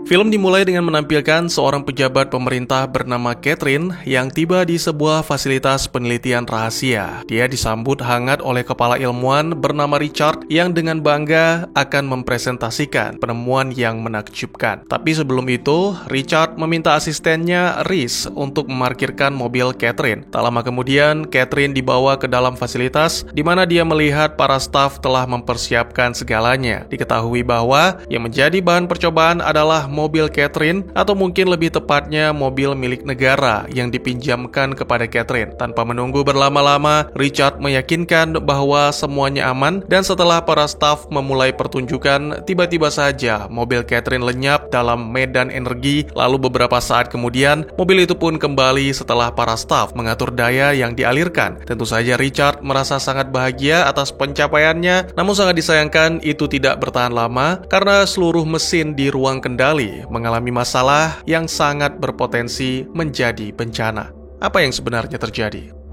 Film dimulai dengan menampilkan seorang pejabat pemerintah bernama Catherine yang tiba di sebuah fasilitas penelitian rahasia. Dia disambut hangat oleh kepala ilmuwan bernama Richard yang dengan bangga akan mempresentasikan penemuan yang menakjubkan. Tapi sebelum itu, Richard meminta asistennya Reese untuk memarkirkan mobil Catherine. Tak lama kemudian, Catherine dibawa ke dalam fasilitas di mana dia melihat para staf telah mempersiapkan segalanya. Diketahui bahwa yang menjadi bahan percobaan adalah mobil Catherine, atau mungkin lebih tepatnya mobil milik negara yang dipinjamkan kepada Catherine. Tanpa menunggu berlama-lama, Richard meyakinkan bahwa semuanya aman, dan setelah para staf memulai pertunjukan, tiba-tiba saja mobil Catherine lenyap dalam medan energi. Lalu beberapa saat kemudian, mobil itu pun kembali setelah para staf mengatur daya yang dialirkan. Tentu saja Richard merasa sangat bahagia atas pencapaiannya, namun sangat disayangkan itu tidak bertahan lama karena seluruh mesin di ruang kendali mengalami masalah yang sangat berpotensi menjadi bencana. Apa yang sebenarnya terjadi?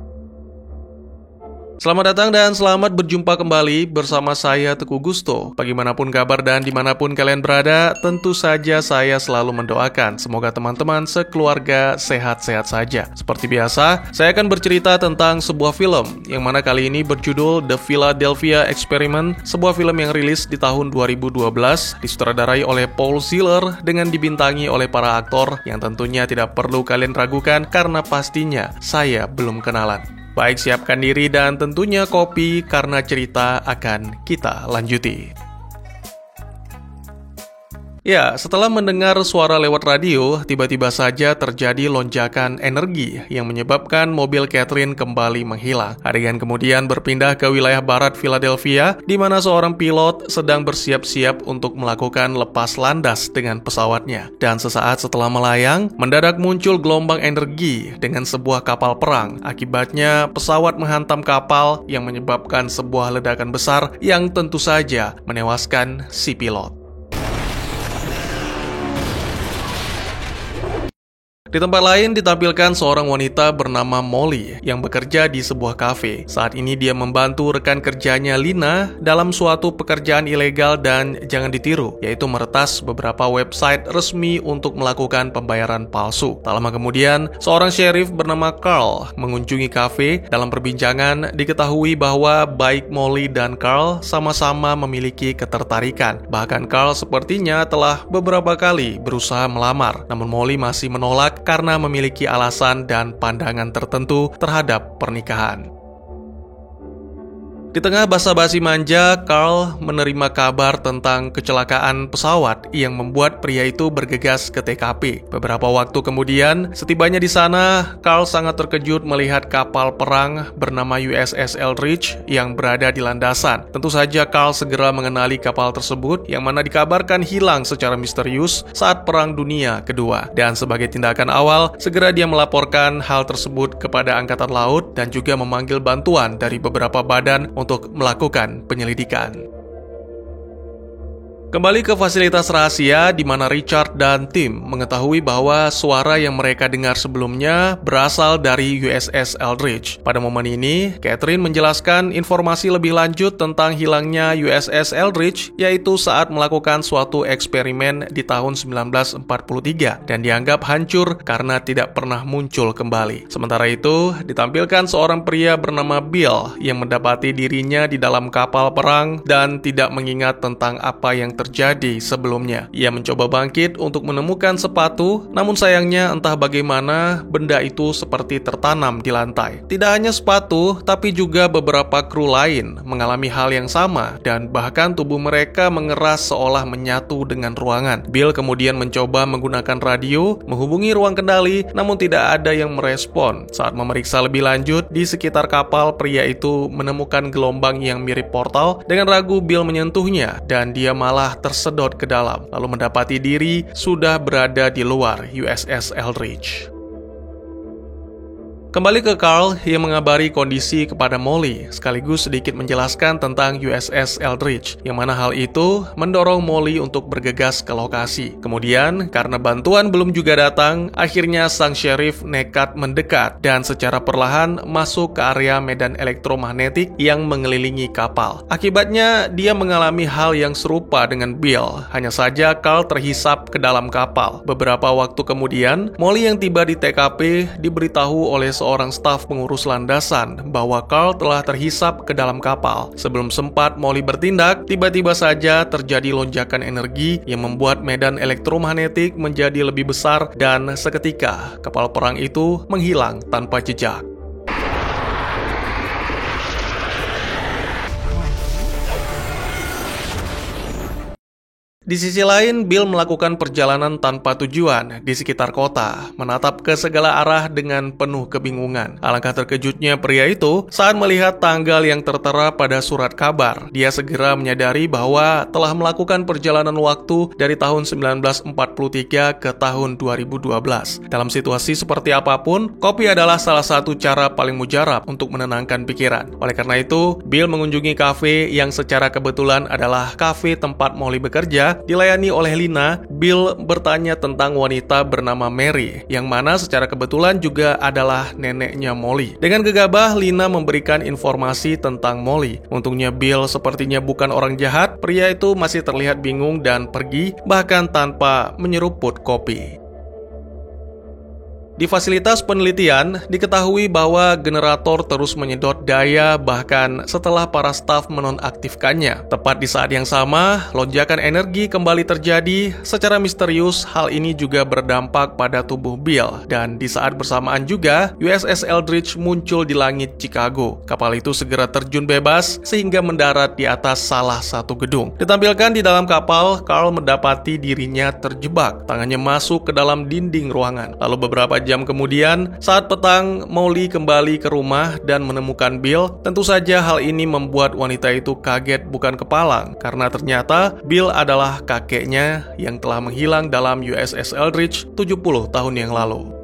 Selamat datang dan selamat berjumpa kembali bersama saya Teguh Gusto. Bagaimanapun kabar dan dimanapun kalian berada, tentu saja saya selalu mendoakan semoga teman-teman sekeluarga sehat-sehat saja. Seperti biasa, saya akan bercerita tentang sebuah film yang mana kali ini berjudul The Philadelphia Experiment, sebuah film yang rilis di tahun 2012, disutradarai oleh Paul Schiller dengan dibintangi oleh para aktor yang tentunya tidak perlu kalian ragukan karena pastinya saya belum kenalan. Baik, siapkan diri dan tentunya kopi karena cerita akan kita lanjuti. Ya, setelah mendengar suara lewat radio, tiba-tiba saja terjadi lonjakan energi yang menyebabkan mobil Catherine kembali menghilang. Adegan kemudian berpindah ke wilayah barat Philadelphia, di mana seorang pilot sedang bersiap-siap untuk melakukan lepas landas dengan pesawatnya. Dan sesaat setelah melayang, mendadak muncul gelombang energi dengan sebuah kapal perang. Akibatnya, pesawat menghantam kapal yang menyebabkan sebuah ledakan besar yang tentu saja menewaskan si pilot. Di tempat lain ditampilkan seorang wanita bernama Molly yang bekerja di sebuah kafe. Saat ini dia membantu rekan kerjanya Lina dalam suatu pekerjaan ilegal dan jangan ditiru, yaitu meretas beberapa website resmi untuk melakukan pembayaran palsu. Tak lama kemudian, seorang sheriff bernama Carl mengunjungi kafe. Dalam perbincangan, diketahui bahwa baik Molly dan Carl sama-sama memiliki ketertarikan. Bahkan Carl sepertinya telah beberapa kali berusaha melamar, namun Molly masih menolak karena memiliki alasan dan pandangan tertentu terhadap pernikahan. Di tengah basa-basi manja, Carl menerima kabar tentang kecelakaan pesawat yang membuat pria itu bergegas ke TKP. Beberapa waktu kemudian, setibanya di sana, Carl sangat terkejut melihat kapal perang bernama USS Eldridge yang berada di landasan. Tentu saja Carl segera mengenali kapal tersebut yang mana dikabarkan hilang secara misterius saat Perang Dunia Kedua. Dan sebagai tindakan awal, segera dia melaporkan hal tersebut kepada Angkatan Laut dan juga memanggil bantuan dari beberapa badan untuk melakukan penyelidikan. Kembali ke fasilitas rahasia di mana Richard dan tim mengetahui bahwa suara yang mereka dengar sebelumnya berasal dari USS Eldridge. Pada momen ini, Catherine menjelaskan informasi lebih lanjut tentang hilangnya USS Eldridge, yaitu saat melakukan suatu eksperimen di tahun 1943 dan dianggap hancur karena tidak pernah muncul kembali. Sementara itu, ditampilkan seorang pria bernama Bill yang mendapati dirinya di dalam kapal perang dan tidak mengingat tentang apa yang terjadi sebelumnya. Ia mencoba bangkit untuk menemukan sepatu, namun sayangnya entah bagaimana benda itu seperti tertanam di lantai. Tidak hanya sepatu, tapi juga beberapa kru lain mengalami hal yang sama dan bahkan tubuh mereka mengeras seolah menyatu dengan ruangan. Bill kemudian mencoba menggunakan radio menghubungi ruang kendali, namun tidak ada yang merespon. Saat memeriksa lebih lanjut di sekitar kapal, pria itu menemukan gelombang yang mirip portal. Dengan ragu, Bill menyentuhnya dan dia malah tersedot ke dalam, lalu mendapati diri sudah berada di luar USS Eldridge. Kembali ke Carl yang mengabari kondisi kepada Molly, sekaligus sedikit menjelaskan tentang USS Eldridge, yang mana hal itu mendorong Molly untuk bergegas ke lokasi. Kemudian, karena bantuan belum juga datang, akhirnya sang sheriff nekat mendekat dan secara perlahan masuk ke area medan elektromagnetik yang mengelilingi kapal. Akibatnya, dia mengalami hal yang serupa dengan Bill, hanya saja Carl terhisap ke dalam kapal. Beberapa waktu kemudian, Molly yang tiba di TKP diberitahu oleh seorang staf pengurus landasan bahwa Carl telah terhisap ke dalam kapal. Sebelum sempat Molly bertindak, tiba-tiba saja terjadi lonjakan energi yang membuat medan elektromagnetik menjadi lebih besar dan seketika kapal perang itu menghilang tanpa jejak. Di sisi lain, Bill melakukan perjalanan tanpa tujuan di sekitar kota, menatap ke segala arah dengan penuh kebingungan. Alangkah terkejutnya pria itu saat melihat tanggal yang tertera pada surat kabar. Dia segera menyadari bahwa telah melakukan perjalanan waktu dari tahun 1943 ke tahun 2012. Dalam situasi seperti apapun, kopi adalah salah satu cara paling mujarab untuk menenangkan pikiran. Oleh karena itu, Bill mengunjungi kafe yang secara kebetulan adalah kafe tempat Molly bekerja. Dilayani oleh Lina, Bill bertanya tentang wanita bernama Mary, yang mana secara kebetulan juga adalah neneknya Molly. Dengan gegabah, Lina memberikan informasi tentang Molly. Untungnya Bill sepertinya bukan orang jahat, pria itu masih terlihat bingung dan pergi, bahkan tanpa menyeruput kopi. Di fasilitas penelitian, diketahui bahwa generator terus menyedot daya bahkan setelah para staf menonaktifkannya. Tepat di saat yang sama, lonjakan energi kembali terjadi. Secara misterius, hal ini juga berdampak pada tubuh Bill. Dan di saat bersamaan juga, USS Eldridge muncul di langit Chicago. Kapal itu segera terjun bebas sehingga mendarat di atas salah satu gedung. Ditampilkan di dalam kapal, Carl mendapati dirinya terjebak. Tangannya masuk ke dalam dinding ruangan. Lalu beberapa jam kemudian, saat petang, Molly kembali ke rumah dan menemukan Bill. Tentu saja hal ini membuat wanita itu kaget bukan kepalang, karena ternyata Bill adalah kakeknya yang telah menghilang dalam USS Eldridge 70 tahun yang lalu.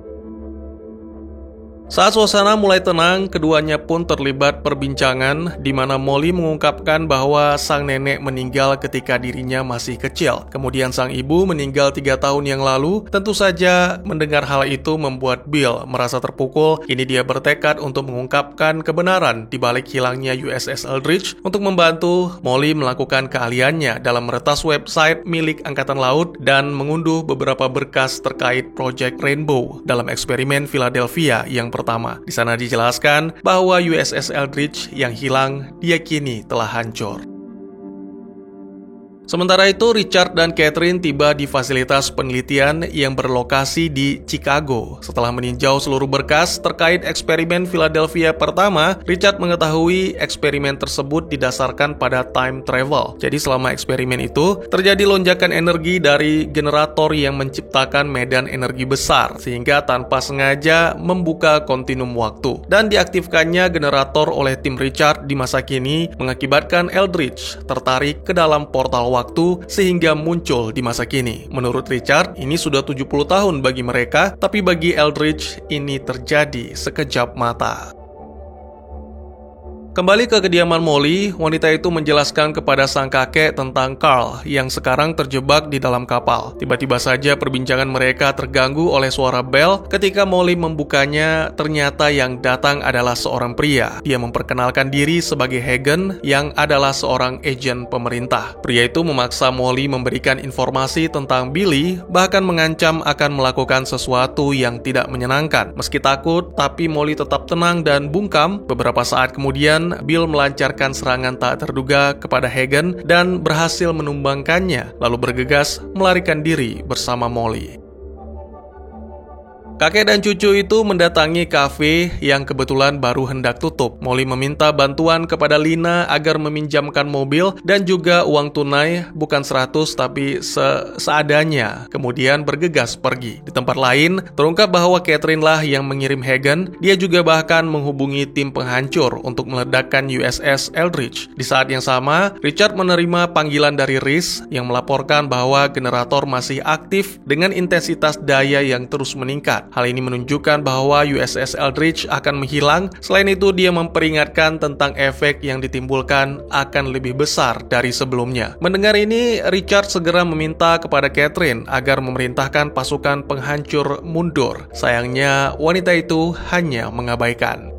Saat suasana mulai tenang, keduanya pun terlibat perbincangan di mana Molly mengungkapkan bahwa sang nenek meninggal ketika dirinya masih kecil. Kemudian sang ibu meninggal 3 tahun yang lalu. Tentu saja mendengar hal itu membuat Bill merasa terpukul. Kini dia bertekad untuk mengungkapkan kebenaran di balik hilangnya USS Eldridge untuk membantu Molly melakukan keahliannya dalam meretas website milik Angkatan Laut dan mengunduh beberapa berkas terkait Project Rainbow dalam eksperimen Philadelphia yang pertama. Di sana dijelaskan bahwa USS Eldridge yang hilang diyakini telah hancur. Sementara itu, Richard dan Catherine tiba di fasilitas penelitian yang berlokasi di Chicago. Setelah meninjau seluruh berkas terkait eksperimen Philadelphia pertama, Richard mengetahui eksperimen tersebut didasarkan pada time travel. Jadi selama eksperimen itu, terjadi lonjakan energi dari generator yang menciptakan medan energi besar, sehingga tanpa sengaja membuka kontinum waktu. Dan diaktifkannya generator oleh tim Richard di masa kini mengakibatkan Eldridge tertarik ke dalam portal waktu sehingga muncul di masa kini. Menurut Richard, ini sudah 70 tahun bagi mereka, tapi bagi Eldridge ini terjadi sekejap mata. Kembali ke kediaman Molly, wanita itu menjelaskan kepada sang kakek tentang Carl yang sekarang terjebak di dalam kapal. Tiba-tiba saja perbincangan mereka terganggu oleh suara bel. Ketika Molly membukanya, ternyata yang datang adalah seorang pria. Dia memperkenalkan diri sebagai Hagen yang adalah seorang agen pemerintah. Pria itu memaksa Molly memberikan informasi tentang Billy, bahkan mengancam akan melakukan sesuatu yang tidak menyenangkan. Meski takut, tapi Molly tetap tenang dan bungkam. Beberapa saat kemudian, Bill melancarkan serangan tak terduga kepada Hagen dan berhasil menumbangkannya, lalu bergegas melarikan diri bersama Molly. Kakek dan cucu itu mendatangi kafe yang kebetulan baru hendak tutup. Molly meminta bantuan kepada Lina agar meminjamkan mobil dan juga uang tunai, bukan 100 tapi seadanya. Kemudian bergegas pergi. Di tempat lain, terungkap bahwa Catherine lah yang mengirim Hagen. Dia juga bahkan menghubungi tim penghancur untuk meledakkan USS Eldridge. Di saat yang sama, Richard menerima panggilan dari Reese yang melaporkan bahwa generator masih aktif dengan intensitas daya yang terus meningkat. mereka. Hal ini menunjukkan bahwa USS Eldridge akan menghilang. Selain itu, dia memperingatkan tentang efek yang ditimbulkan akan lebih besar dari sebelumnya. Mendengar ini, Richard segera meminta kepada Catherine agar memerintahkan pasukan penghancur mundur. Sayangnya, wanita itu hanya mengabaikan.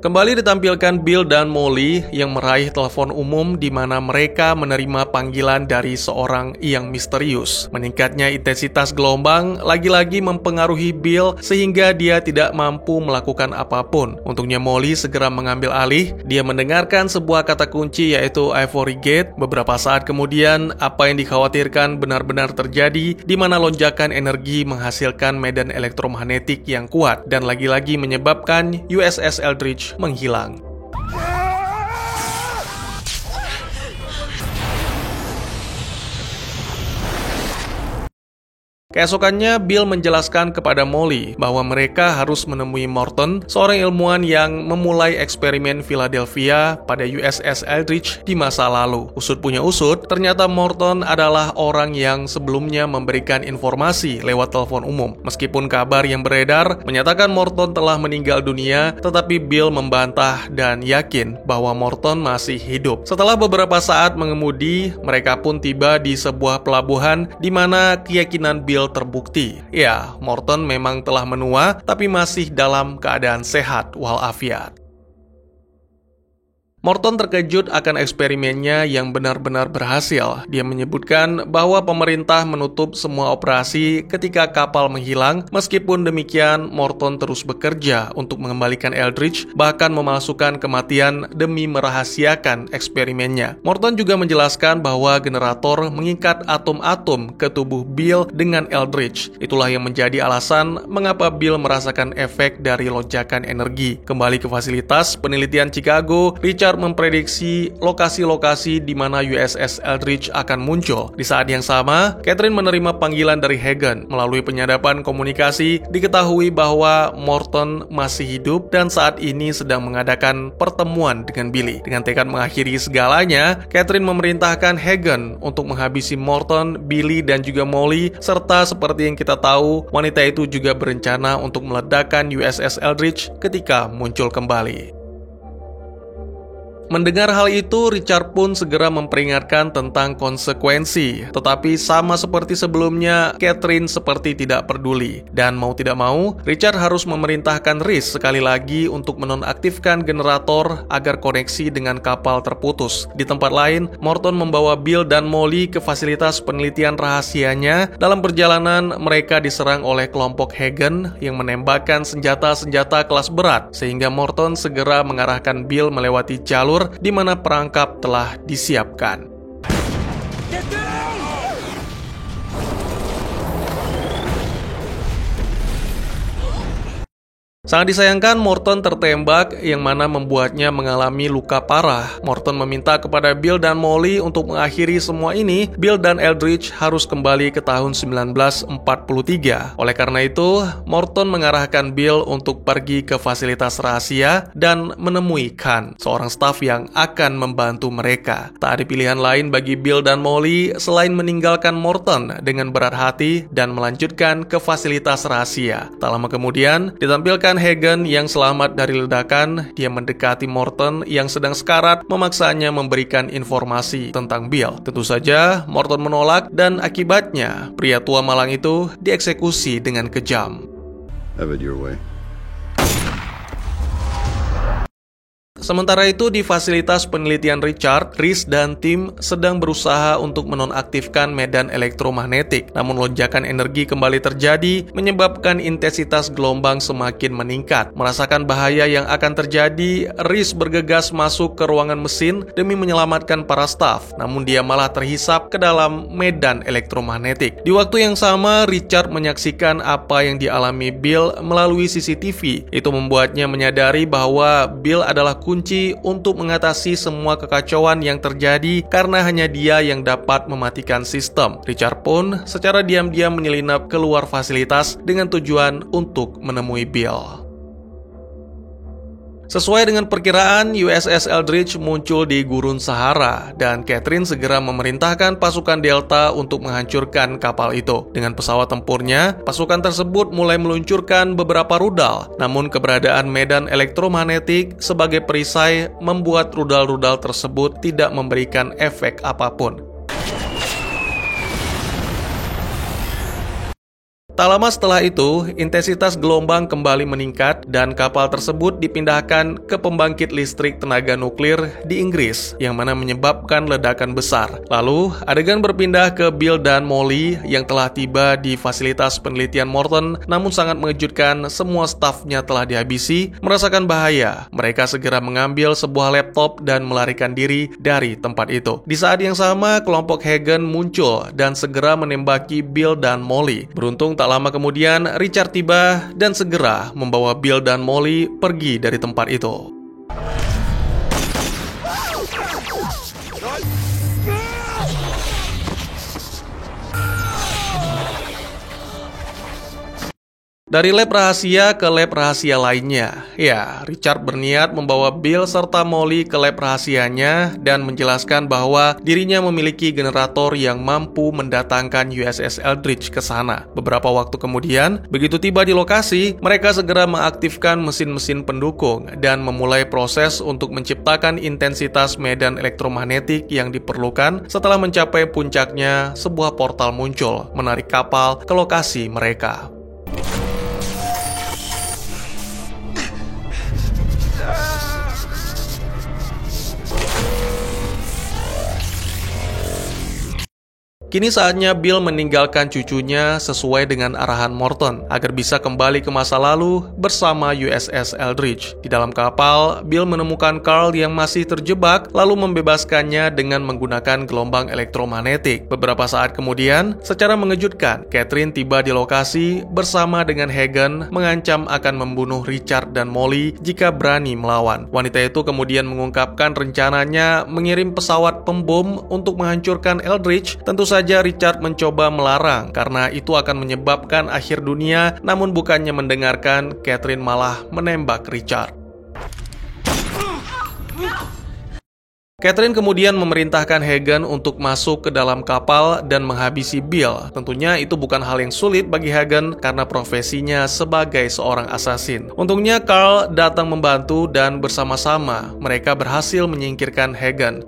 Kembali ditampilkan Bill dan Molly yang meraih telepon umum di mana mereka menerima panggilan dari seorang yang misterius. Meningkatnya intensitas gelombang lagi-lagi mempengaruhi Bill sehingga dia tidak mampu melakukan apapun. Untungnya Molly segera mengambil alih. Dia mendengarkan sebuah kata kunci yaitu Ivory Gate. Beberapa saat kemudian, apa yang dikhawatirkan benar-benar terjadi di mana lonjakan energi menghasilkan medan elektromagnetik yang kuat dan lagi-lagi menyebabkan USS Eldridge menghilang. Keesokannya, Bill menjelaskan kepada Molly bahwa mereka harus menemui Morton, seorang ilmuwan yang memulai eksperimen Philadelphia pada USS Eldridge di masa lalu. Usut punya usut, ternyata Morton adalah orang yang sebelumnya memberikan informasi lewat telepon umum. Meskipun kabar yang beredar menyatakan Morton telah meninggal dunia, tetapi Bill membantah dan yakin bahwa Morton masih hidup. Setelah beberapa saat mengemudi, mereka pun tiba di sebuah pelabuhan di mana keyakinan Bill terbukti. Ya, Morton memang telah menua, tapi masih dalam keadaan sehat walafiat. Morton terkejut akan eksperimennya yang benar-benar berhasil. Dia menyebutkan bahwa pemerintah menutup semua operasi ketika kapal menghilang. Meskipun demikian, Morton terus bekerja untuk mengembalikan Eldridge, bahkan memalsukan kematian demi merahasiakan eksperimennya. Morton juga menjelaskan bahwa generator mengikat atom-atom ke tubuh Bill dengan Eldridge. Itulah yang menjadi alasan mengapa Bill merasakan efek dari lonjakan energi. Kembali ke fasilitas penelitian Chicago, Richard memprediksi lokasi-lokasi di mana USS Eldridge akan muncul. Di saat yang sama, Catherine menerima panggilan dari Hagen. Melalui penyadapan komunikasi, diketahui bahwa Morton masih hidup dan saat ini sedang mengadakan pertemuan dengan Billy. Dengan tekad mengakhiri segalanya, Catherine memerintahkan Hagen untuk menghabisi Morton, Billy, dan juga Molly, serta seperti yang kita tahu, wanita itu juga berencana untuk meledakkan USS Eldridge ketika muncul kembali. Mendengar hal itu, Richard pun segera memperingatkan tentang konsekuensi. Tetapi sama seperti sebelumnya, Catherine seperti tidak peduli. Dan mau tidak mau, Richard harus memerintahkan Reese sekali lagi untuk menonaktifkan generator agar koneksi dengan kapal terputus. Di tempat lain, Morton membawa Bill dan Molly ke fasilitas penelitian rahasianya. Dalam perjalanan, mereka diserang oleh kelompok Hagen yang menembakkan senjata-senjata kelas berat, sehingga Morton segera mengarahkan Bill melewati jalur di mana perangkap telah disiapkan. Sangat disayangkan Morton tertembak yang mana membuatnya mengalami luka parah. Morton meminta kepada Bill dan Molly untuk mengakhiri semua ini. Bill dan Eldridge harus kembali ke tahun 1943. Oleh karena itu, Morton mengarahkan Bill untuk pergi ke fasilitas rahasia dan menemui Khan, seorang staf yang akan membantu mereka. Tak ada pilihan lain bagi Bill dan Molly selain meninggalkan Morton dengan berat hati dan melanjutkan ke fasilitas rahasia. Tak lama kemudian, ditampilkan Hagen yang selamat dari ledakan. Dia mendekati Morton yang sedang sekarat, memaksanya memberikan informasi tentang Bill. Tentu saja Morton menolak dan akibatnya pria tua malang itu dieksekusi dengan kejam. Have it your way. Sementara itu di fasilitas penelitian Richard, Reese dan tim sedang berusaha untuk menonaktifkan medan elektromagnetik. Namun lonjakan energi kembali terjadi, menyebabkan intensitas gelombang semakin meningkat. Merasakan bahaya yang akan terjadi, Reese bergegas masuk ke ruangan mesin demi menyelamatkan para staf. Namun dia malah terhisap ke dalam medan elektromagnetik. Di waktu yang sama, Richard menyaksikan apa yang dialami Bill melalui CCTV. Itu membuatnya menyadari bahwa Bill adalah kunci untuk mengatasi semua kekacauan yang terjadi karena hanya dia yang dapat mematikan sistem. Richard pun secara diam-diam menyelinap keluar fasilitas dengan tujuan untuk menemui Bill. Sesuai dengan perkiraan, USS Eldridge muncul di Gurun Sahara dan Catherine segera memerintahkan pasukan Delta untuk menghancurkan kapal itu. Dengan pesawat tempurnya, pasukan tersebut mulai meluncurkan beberapa rudal. Namun keberadaan medan elektromagnetik sebagai perisai membuat rudal-rudal tersebut tidak memberikan efek apapun. Tak lama setelah itu, intensitas gelombang kembali meningkat dan kapal tersebut dipindahkan ke pembangkit listrik tenaga nuklir di Inggris, yang mana menyebabkan ledakan besar. Lalu, adegan berpindah ke Bill dan Molly yang telah tiba di fasilitas penelitian Morton, namun sangat mengejutkan semua stafnya telah dihabisi, merasakan bahaya. Mereka segera mengambil sebuah laptop dan melarikan diri dari tempat itu. Di saat yang sama, kelompok Hagen muncul dan segera menembaki Bill dan Molly. Beruntung tak lama kemudian, Richard tiba dan segera membawa Bill dan Molly pergi dari tempat itu. Dari lab rahasia ke lab rahasia lainnya. Ya, Richard berniat membawa Bill serta Molly ke lab rahasianya dan menjelaskan bahwa dirinya memiliki generator yang mampu mendatangkan USS Eldridge ke sana. Beberapa waktu kemudian, begitu tiba di lokasi, mereka segera mengaktifkan mesin-mesin pendukung dan memulai proses untuk menciptakan intensitas medan elektromagnetik yang diperlukan. Setelah mencapai puncaknya, sebuah portal muncul, menarik kapal ke lokasi mereka. Kini saatnya Bill meninggalkan cucunya sesuai dengan arahan Morton agar bisa kembali ke masa lalu bersama USS Eldridge. Di dalam kapal, Bill menemukan Carl yang masih terjebak lalu membebaskannya dengan menggunakan gelombang elektromagnetik. Beberapa saat kemudian, secara mengejutkan, Catherine tiba di lokasi bersama dengan Hagen mengancam akan membunuh Richard dan Molly jika berani melawan. Wanita itu kemudian mengungkapkan rencananya mengirim pesawat pembom untuk menghancurkan Eldridge. Tentu saja Richard mencoba melarang karena itu akan menyebabkan akhir dunia, namun bukannya mendengarkan, Catherine malah menembak Richard. Catherine kemudian memerintahkan Hagen untuk masuk ke dalam kapal dan menghabisi Bill. Tentunya itu bukan hal yang sulit bagi Hagen karena profesinya sebagai seorang assassin. Untungnya Carl datang membantu dan bersama-sama mereka berhasil menyingkirkan Hagen.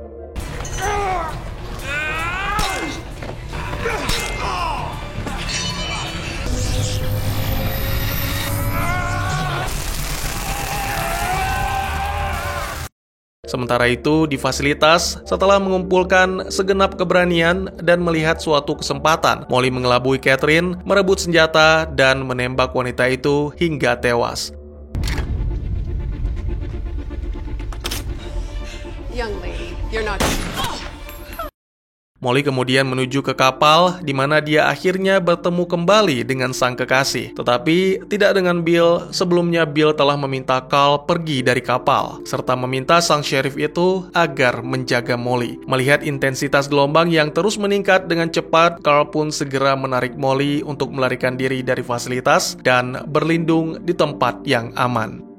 Sementara itu, di fasilitas, setelah mengumpulkan segenap keberanian dan melihat suatu kesempatan, Molly mengelabui Catherine, merebut senjata, dan menembak wanita itu hingga tewas. Young lady, you're not... Molly kemudian menuju ke kapal, di mana dia akhirnya bertemu kembali dengan sang kekasih. Tetapi tidak dengan Bill. Sebelumnya Bill telah meminta Carl pergi dari kapal, serta meminta sang sheriff itu agar menjaga Molly. Melihat intensitas gelombang yang terus meningkat dengan cepat, Carl pun segera menarik Molly untuk melarikan diri dari fasilitas dan berlindung di tempat yang aman.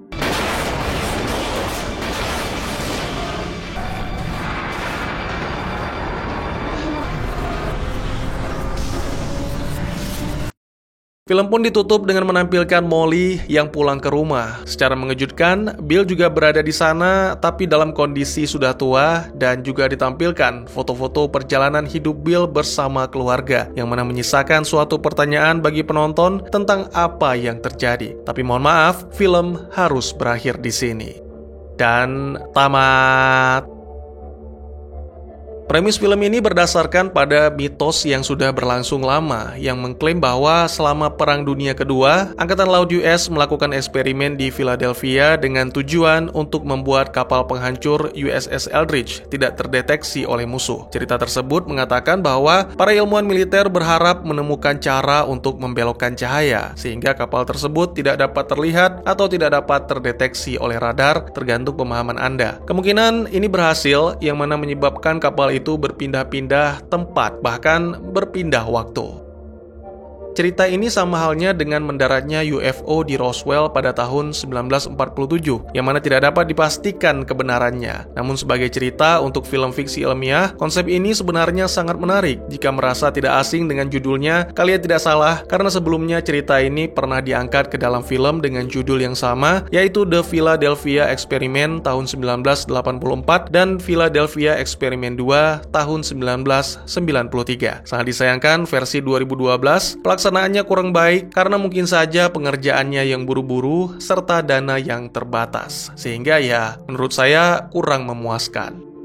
Film pun ditutup dengan menampilkan Molly yang pulang ke rumah. Secara mengejutkan, Bill juga berada di sana tapi dalam kondisi sudah tua, dan juga ditampilkan foto-foto perjalanan hidup Bill bersama keluarga, yang mana menyisakan suatu pertanyaan bagi penonton tentang apa yang terjadi. Tapi mohon maaf, film harus berakhir di sini. Dan tamat. Premis film ini berdasarkan pada mitos yang sudah berlangsung lama yang mengklaim bahwa selama Perang Dunia Kedua, Angkatan Laut US melakukan eksperimen di Philadelphia dengan tujuan untuk membuat kapal penghancur USS Eldridge tidak terdeteksi oleh musuh. Cerita tersebut mengatakan bahwa para ilmuwan militer berharap menemukan cara untuk membelokkan cahaya sehingga kapal tersebut tidak dapat terlihat atau tidak dapat terdeteksi oleh radar, tergantung pemahaman Anda. Kemungkinan ini berhasil, yang mana menyebabkan kapal itu berpindah-pindah tempat, bahkan berpindah waktu. Cerita ini sama halnya dengan mendaratnya UFO di Roswell pada tahun 1947, yang mana tidak dapat dipastikan kebenarannya. Namun sebagai cerita untuk film fiksi ilmiah, konsep ini sebenarnya sangat menarik. Jika merasa tidak asing dengan judulnya, kalian tidak salah, karena sebelumnya cerita ini pernah diangkat ke dalam film dengan judul yang sama, yaitu The Philadelphia Experiment tahun 1984 dan Philadelphia Experiment 2 tahun 1993. Sangat disayangkan versi 2012, pelaksanaannya kurang baik karena mungkin saja pengerjaannya yang buru-buru serta dana yang terbatas. Sehingga ya, menurut saya kurang memuaskan.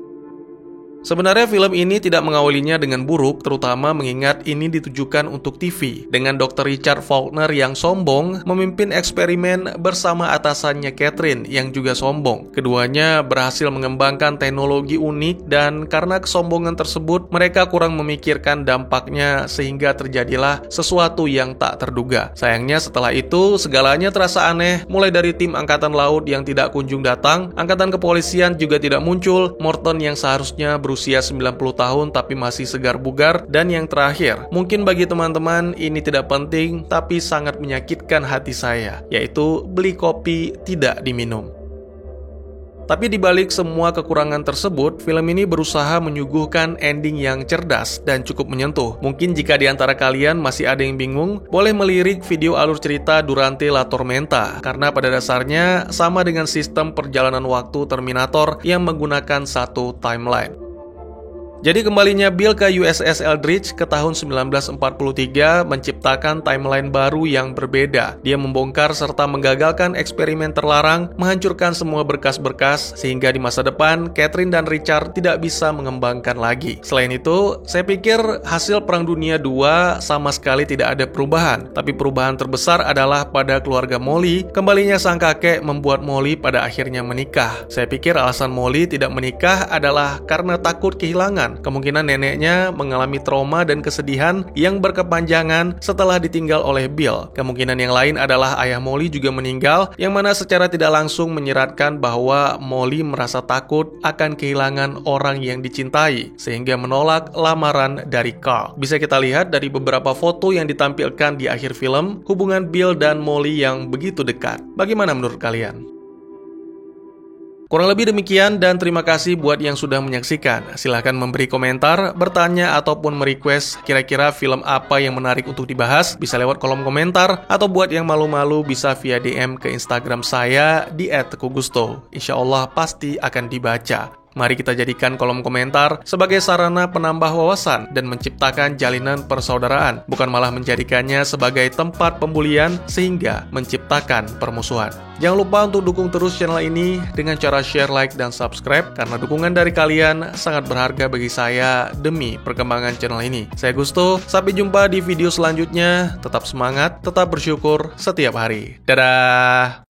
Sebenarnya film ini tidak mengawalinya dengan buruk, terutama mengingat ini ditujukan untuk TV, dengan Dr. Richard Faulkner yang sombong memimpin eksperimen bersama atasannya Catherine yang juga sombong. Keduanya berhasil mengembangkan teknologi unik dan karena kesombongan tersebut, mereka kurang memikirkan dampaknya sehingga terjadilah sesuatu yang tak terduga. Sayangnya setelah itu, segalanya terasa aneh, mulai dari tim angkatan laut yang tidak kunjung datang, angkatan kepolisian juga tidak muncul, Morton yang seharusnya berusia 90 tahun tapi masih segar bugar, dan yang terakhir, mungkin bagi teman-teman ini tidak penting tapi sangat menyakitkan hati saya, yaitu beli kopi tidak diminum. Tapi dibalik semua kekurangan tersebut, film ini berusaha menyuguhkan ending yang cerdas dan cukup menyentuh. Mungkin jika di antara kalian masih ada yang bingung, boleh melirik video alur cerita Durante La Tormenta, karena pada dasarnya sama dengan sistem perjalanan waktu Terminator yang menggunakan satu timeline. Jadi kembalinya Bill ke USS Eldridge ke tahun 1943 menciptakan timeline baru yang berbeda. Dia membongkar serta menggagalkan eksperimen terlarang, menghancurkan semua berkas-berkas, sehingga di masa depan Catherine dan Richard tidak bisa mengembangkan lagi. Selain itu, saya pikir hasil Perang Dunia II sama sekali tidak ada perubahan. Tapi perubahan terbesar adalah pada keluarga Molly. Kembalinya sang kakek membuat Molly pada akhirnya menikah. Saya pikir alasan Molly tidak menikah adalah karena takut kehilangan. Kemungkinan neneknya mengalami trauma dan kesedihan yang berkepanjangan setelah ditinggal oleh Bill. Kemungkinan yang lain adalah ayah Molly juga meninggal, yang mana secara tidak langsung menyeratkan bahwa Molly merasa takut akan kehilangan orang yang dicintai, sehingga menolak lamaran dari Carl. Bisa kita lihat dari beberapa foto yang ditampilkan di akhir film, hubungan Bill dan Molly yang begitu dekat. Bagaimana menurut kalian? Kurang lebih demikian dan terima kasih buat yang sudah menyaksikan. Silahkan memberi komentar, bertanya, ataupun merequest kira-kira film apa yang menarik untuk dibahas. Bisa lewat kolom komentar, atau buat yang malu-malu bisa via DM ke Instagram saya di @tekugusto. Insya Allah pasti akan dibaca. Mari kita jadikan kolom komentar sebagai sarana penambah wawasan dan menciptakan jalinan persaudaraan, bukan malah menjadikannya sebagai tempat pembulian sehingga menciptakan permusuhan. Jangan lupa untuk dukung terus channel ini dengan cara share, like, dan subscribe, karena dukungan dari kalian sangat berharga bagi saya demi perkembangan channel ini. Saya Gusto, sampai jumpa di video selanjutnya. Tetap semangat, tetap bersyukur setiap hari. Dadah!